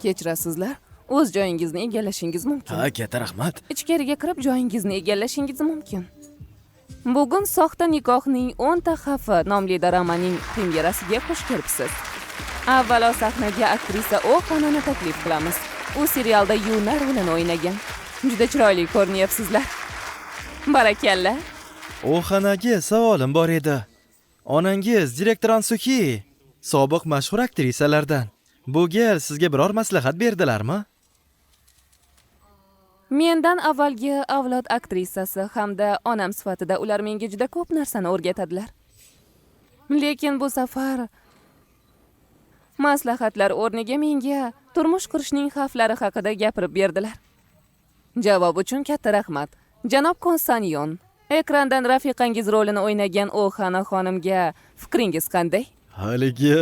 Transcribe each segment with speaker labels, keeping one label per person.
Speaker 1: Kechirasizlar. O'z joyingizni egallashingiz mumkin.
Speaker 2: Ha, katta rahmat.
Speaker 1: Ichkariga kirib joyingizni egallashingiz mumkin. Bugun Soxta nikohning 10 ta xavfi nomli dramaning premyerasiga xush kelibsiz. Avvalo sahnaga aktrisa Oxanani taklif qilamiz. U serialda Yuna rolini o'ynagan. Juda chiroyli ko'rinyapsizlar. Barakalla.
Speaker 2: Oxanaga savolim bor edi. Onangiz direktor Ansuki, sobiq mashhur aktrisalardan. Bu gal sizga biror maslahat berdilarmi?
Speaker 1: Mendan avvalgi avlod aktrisasi hamda onam sifatida ular menga juda ko'p narsani o'rgatadilar. Lekin bu safar maslahatlar o'rniga menga turmush qurishning xavflari haqida gapirib berdilar. Javob uchun katta rahmat. Janob Konsanyon, ekrandan rafiqangiz rolini o'ynagan Oxana xonimga fikringiz qanday?
Speaker 2: Haligi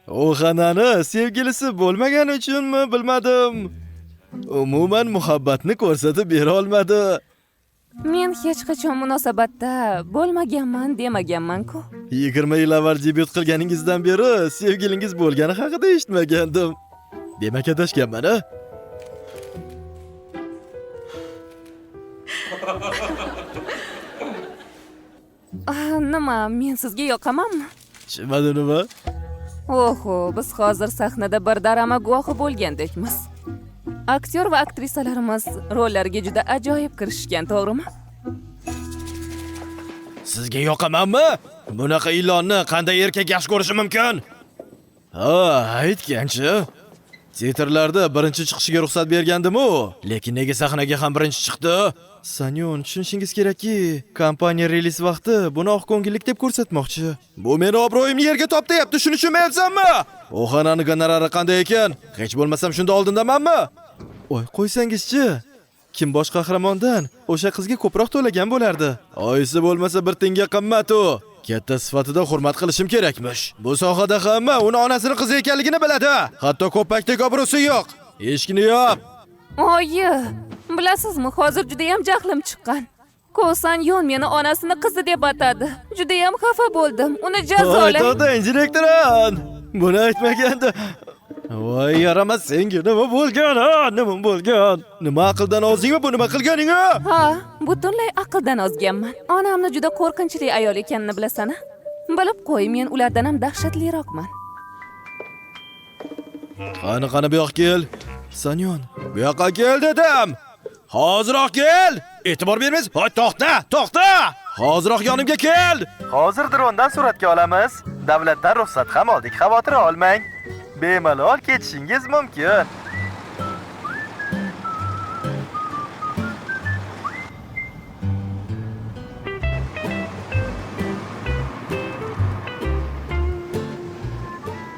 Speaker 2: Oxanani sevgilisi bo'lmagani uchunmi bilmadim. Umuman muhabbatni ko'rsatib bera olmadi.
Speaker 1: Men hech qachon munosabatda bo'lmaganman demaganman-ku.
Speaker 2: 20 yil avval debyut qilganingizdan beri sevgilingiz bo'lgani haqida eshitmagandim. Demak adashganman-a?
Speaker 1: Nima, men sizga yoqamanmi?
Speaker 2: Tushunmadim nima?
Speaker 1: Oho, biz hozir sahnada bir darama guvohi bo'lgandekmiz. Aktyor va aktrisalarimiz rollarga juda ajoyib kirishgan, to'g'rimi?
Speaker 2: Sizga yoqamanmi? Bunaqa ilonni qanday erkak yaxshi ko'rishi mumkin? Ha, aytganchi. Titrlarda birinchi chiqishiga ruxsat bergandim-ku, lekin nega sahnaga ham birinchi chiqdi? Sanyon, tushunishingiz kerakki, kompaniya reliz vaqti buni oqko'ngillik deb ko'rsatmoqchi. Bu meni obro'yimni yerga toptayapti, shuni tushunmayapsanmi? Oxanani gonorari qanday ekan? Hech bo'lmasam shunda oldindamanmi? Voy, qo'ysangizchi. Kim bosh qahramondan o'sha qizga ko'proq to'lagan bo'lardi. Oyisi bo'lmasa bir tinga qimmat-u. Katta sifatida hurmat qilishim kerakmish. Bu sohada hamma uni onasini qizi ekanligini biladi. Hatto ko'pakdek obro'si yo'q. Eshikni yop.
Speaker 1: Oyi, bilasizmi, hozir juda ham jahlim chiqqan. Konsanyon meni onasini qizi deb atadi. Juda ham xafa bo'ldim. Uni jazolang.
Speaker 2: To'xtang, direktoran. Buni aytmaganda. Voy, yaramas, senga nima bo'lgan? Nima bo'lgan? Nima aqldan ozdingmi bu nima qilganing?
Speaker 1: Ha, butunlay aqldan ozganman. Onamni juda qo'rqinchli ayol ekanini bilasan-a? Bilib qo'y, men ulardan ham dahshatliroqman.
Speaker 2: Qani bu yoqqa kel. Sanyon, bu yoqqa kel dedim. Hoziroq kel. E'tibor bermaysiz? Hoy, to'xta. Hoziroq yonimga kel. Hozir drondan suratga olamiz. Davlatdan ruxsat ham oldik, xavotir olmang. Bemalol ketishingiz mumkin.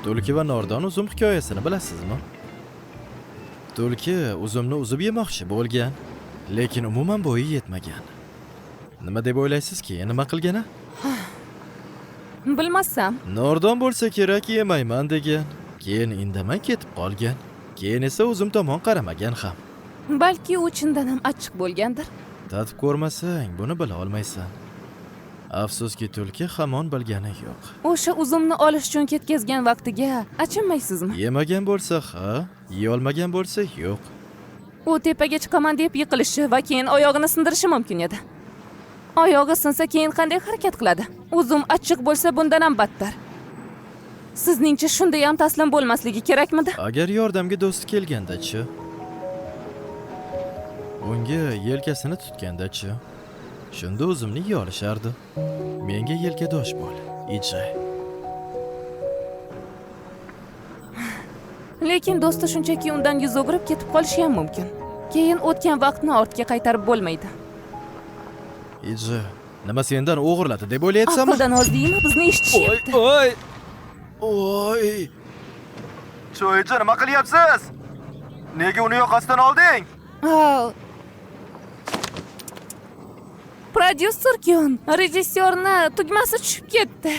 Speaker 2: Tulki va Nordon uzum hikoyasini bilasizmi? Tulki uzumni uzib yemoqchi bo'lgan, lekin umuman bo'yi yetmagan. Nima deb o'ylaysizki, nima qilgani?
Speaker 1: Bilmasam.
Speaker 2: Nordon bo'lsa kerak yemayman degan. Keyin indamay ketib qolgan. Keyin esa o'zim tomon qaramagan ham.
Speaker 1: Balki u chindan ham achchiq bo'lgandir.
Speaker 2: Tatib ko'rmasang, buni bila olmaysan. Afsuski, tulki hamon bilgani yo'q.
Speaker 1: O'sha uzumni olish uchun ketkazgan vaqtiga achinmaysizmi?
Speaker 2: Yemagan bo'lsa, ha, yeya olmagan bo'lsa, yo'q.
Speaker 1: U tepaga chiqaman deb yiqilishi va keyin oyog'ini sindirishi mumkin edi. Oyog'i sinsa keyin qanday harakat qiladi? Uzum achchiq bo'lsa bundan ham battar. Sizningcha shunday ham taslim bo'lmasligi kerakmidi?
Speaker 2: Agar yordamga do'sti kelganda-chi? Unga yelkasini tutganda-chi? Shunda o'zimni yeya olishardi. Menga yelkadosh bo'l, ijra.
Speaker 1: Lekin do'sti shunchaki undan yuz o'girib ketib qolishi ham mumkin. Keyin o'tgan vaqtni ortga qaytarib bo'lmaydi.
Speaker 2: Ijra, nima sendan o'g'irladi deb o'ylayapsanmi?
Speaker 1: Aqldan ozdingmi? Bizni eshitishyapti.
Speaker 2: Oy. Cho'ychi, nima qilyapsiz? Nega uni yoqasidan olding?
Speaker 1: Prodyuser-kun, rejissyorni tugmasi tushib ketdi.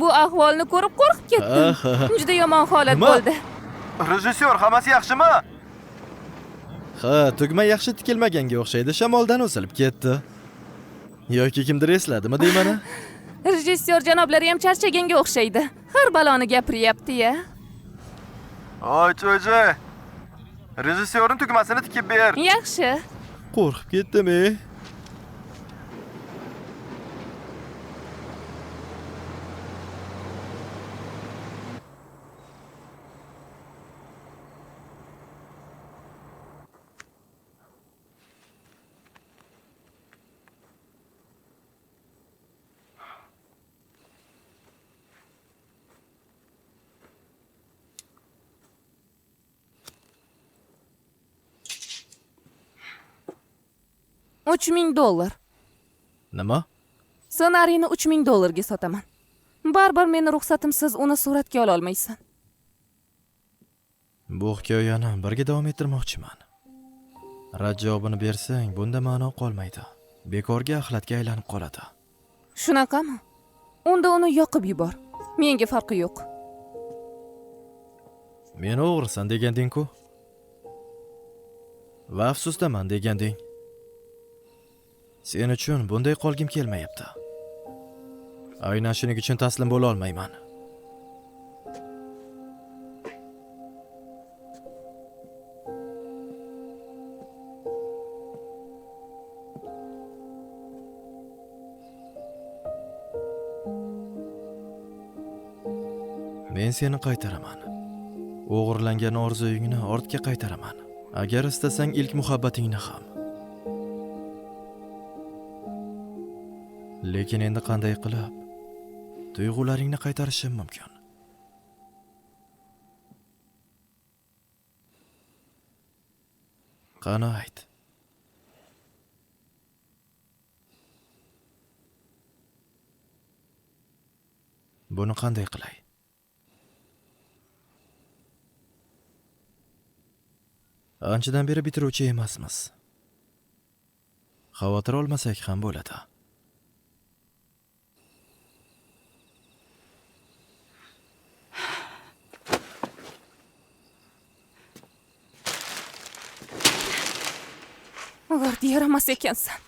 Speaker 1: Bu ahvolni ko'rib qo'rqib ketdim. Juda yomon holat bo'ldi.
Speaker 2: Rejissyor, hammasi yaxshimi? Ha, tugma yaxshi tikilmaganga o'xshaydi, shamoldan osilib ketdi. Yoki kimdir esladimi deyman-a?
Speaker 1: Rejissyor janoblari ham charchaganga o'xshaydi. Har baloni gapiryapti-ya.
Speaker 2: Oy, cho'ji. Rejissyorning tugmasini tikib ber.
Speaker 1: Yaxshi.
Speaker 2: Qo'rqib ketdim-e.
Speaker 1: $3000.
Speaker 2: Nima?
Speaker 1: Ssenariyni $3000 ga sotaman. Baribir meni ruxsatimsiz uni suratga ola olmaysan.
Speaker 2: Bu hikoyani birga davom ettirmoqchiman. Rad javobini bersang, bunda ma'no qolmaydi. Bekorga axlatga aylanib qoladi.
Speaker 1: Shunaqami? Unda uni yoqib yubor. Menga farqi yo'q.
Speaker 2: Meni o'g'risan deganding-ku. Va afsusdaman deganding. Sen uchun bunday qolgim kelmayapti. Aynan shuning uchun taslim bo'la olmayman. Men seni qaytaraman. O'g'irlangan orzuyingni ortga qaytaraman. Agar istasang ilk muhabbatingni ham. Lekin endi qanday qilib tuyg'ularingni qaytarishim mumkin? Qani ayt. Buni qanday qilay? Anchadan beri bitiruvchi emasmiz. Xavotir olmasak ham bo'ladi.
Speaker 1: G'ardi yaramas ekansan.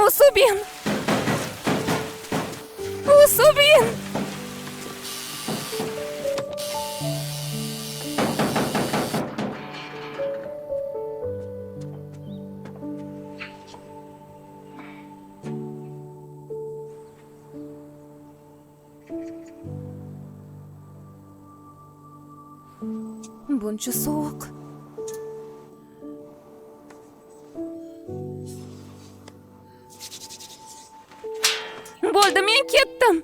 Speaker 1: Usubin! Usubin! Buncha sovuq. Bo'ldi, men ketdim.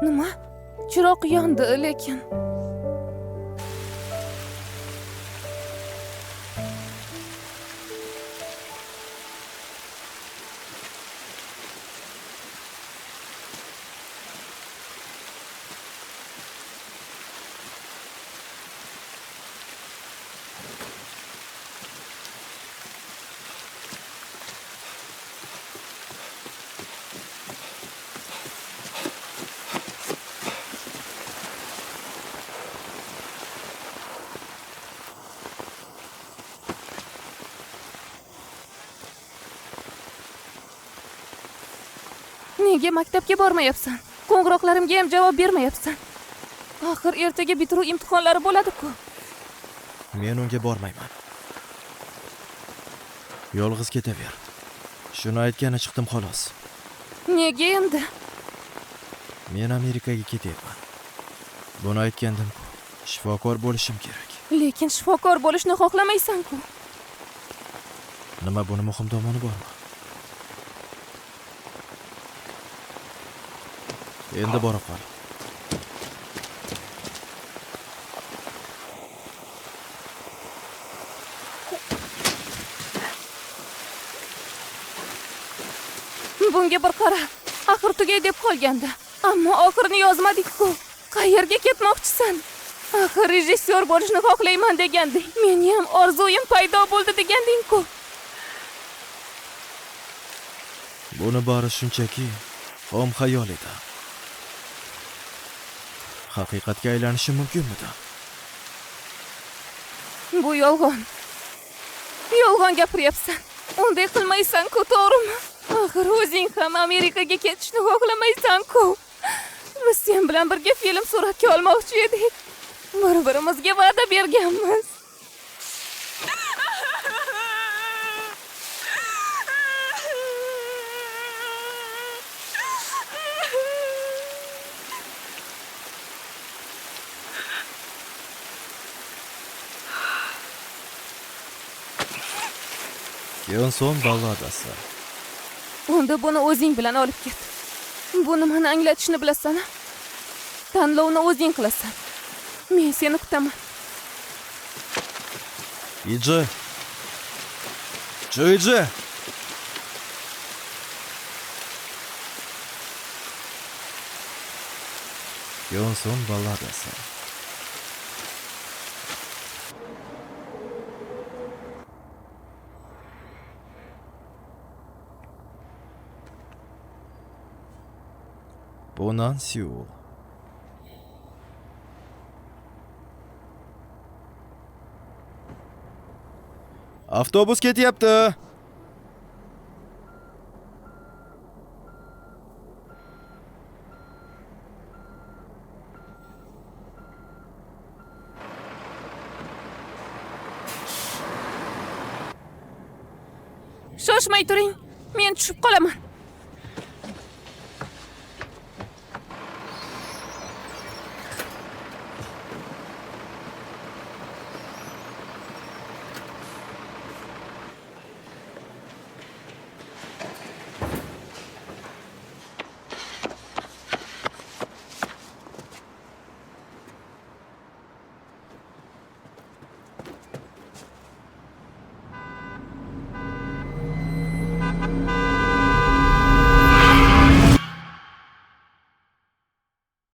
Speaker 1: Nima? Chiroq yondi, lekin nega maktabga bormayapsan? Qo'ng'iroqlarimga ham javob bermayapsan. Axir ertaga bitiruv imtihonlari bo'ladi-ku.
Speaker 2: Men unga bormayman. Yolg'iz ketaver. Shuni aytgani chiqdim xolos.
Speaker 1: Nega endi?
Speaker 2: Men Amerikaga ketyapman. Buni aytgandim-ku. Shifokor bo'lishim kerak.
Speaker 1: Lekin shifokor bo'lishni xohlamaysan-ku.
Speaker 2: Nima, buni muhim tomoni bormi? Endi bora qol.
Speaker 1: Bunga bir qara. Axir tugay deb qolgandi. Ammo oxirini yozmadik-ku. Qayerga ketmoqchisan? Axir rejissyor bo'lishni xohlayman deganding. Meni ham orzuyim paydo bo'ldi deganding-ku.
Speaker 2: Buni bari shunchaki xom xayol edi. Haqiqatga aylanishi mumkinmidi?
Speaker 1: Bu yolg'on. Yolg'on gapiryapsan. Unday qilmaysan-ku, to'g'rimi? Axir o'zing ham Amerikaga ketishni xohlamaysan-ku. Biz sen bilan birga film suratga olmoqchi edik. Bir-birimizga va'da berganmiz.
Speaker 2: Yonson balladasi.
Speaker 1: Unda buni o'zing bilan olib ket. Bu nimani anglatishni bilasan? Tanlovni o'zing qilasan. Men seni kutaman.
Speaker 2: Iji. Joyji. Yonson balladasi. Bonan Seul. Avtobus ketyapti.
Speaker 1: Shoshmay turing. Men tushib qolaman.